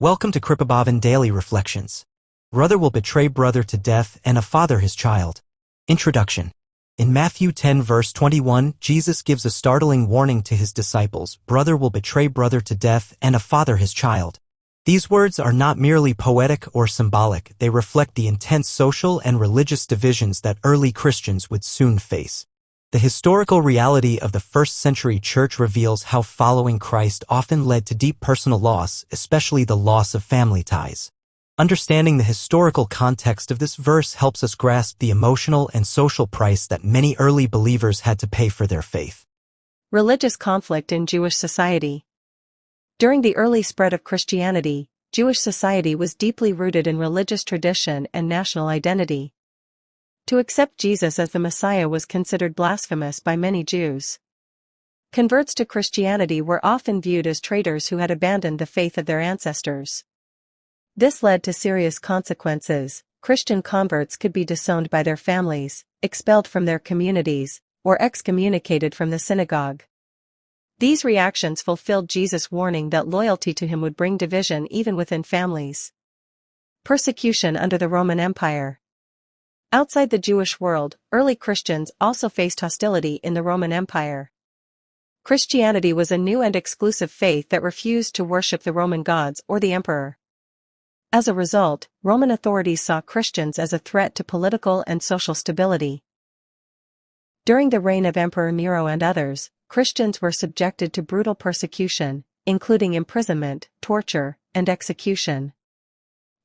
Welcome to Kripabhavan Daily Reflections. Brother will betray brother to death and a father his child. Introduction. In Matthew 10 verse 21, Jesus gives a startling warning to his disciples: brother will betray brother to death and a father his child. These words are not merely poetic or symbolic, they reflect the intense social and religious divisions that early Christians would soon face. The historical reality of the first-century church reveals how following Christ often led to deep personal loss, especially the loss of family ties. Understanding the historical context of this verse helps us grasp the emotional and social price that many early believers had to pay for their faith. Religious conflict in Jewish society. During the early spread of Christianity, Jewish society was deeply rooted in religious tradition and national identity. To accept Jesus as the Messiah was considered blasphemous by many Jews. Converts to Christianity were often viewed as traitors who had abandoned the faith of their ancestors. This led to serious consequences. Christian converts could be disowned by their families, expelled from their communities, or excommunicated from the synagogue. These reactions fulfilled Jesus' warning that loyalty to him would bring division even within families. Persecution under the Roman Empire. Outside the Jewish world, early Christians also faced hostility in the Roman Empire. Christianity was a new and exclusive faith that refused to worship the Roman gods or the emperor. As a result, Roman authorities saw Christians as a threat to political and social stability. During the reign of Emperor Nero and others, Christians were subjected to brutal persecution, including imprisonment, torture, and execution.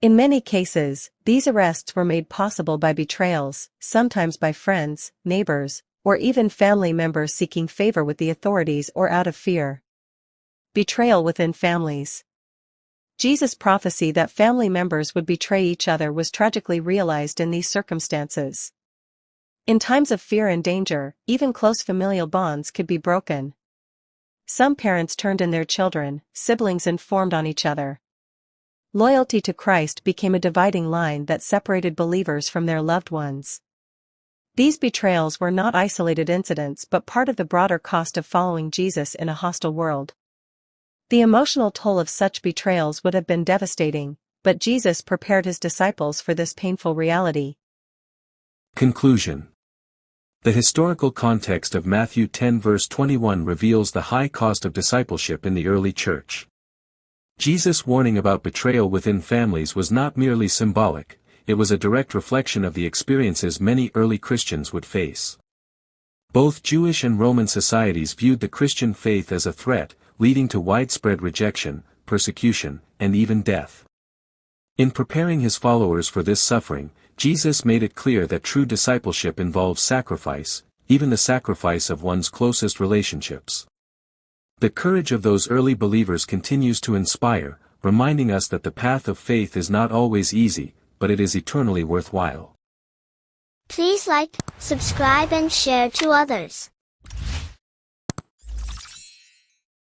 In many cases, these arrests were made possible by betrayals, sometimes by friends, neighbors, or even family members seeking favor with the authorities or out of fear. Betrayal within families. Jesus' prophecy that family members would betray each other was tragically realized in these circumstances. In times of fear and danger, even close familial bonds could be broken. Some parents turned in their children, siblings informed on each other. Loyalty to Christ became a dividing line that separated believers from their loved ones. These betrayals were not isolated incidents but part of the broader cost of following Jesus in a hostile world. The emotional toll of such betrayals would have been devastating, but Jesus prepared his disciples for this painful reality. Conclusion. The historical context of Matthew 10 verse 21 reveals the high cost of discipleship in the early church. Jesus' warning about betrayal within families was not merely symbolic, it was a direct reflection of the experiences many early Christians would face. Both Jewish and Roman societies viewed the Christian faith as a threat, leading to widespread rejection, persecution, and even death. In preparing his followers for this suffering, Jesus made it clear that true discipleship involves sacrifice, even the sacrifice of one's closest relationships. The courage of those early believers continues to inspire, reminding us that the path of faith is not always easy, but it is eternally worthwhile. Please like, subscribe and share to others.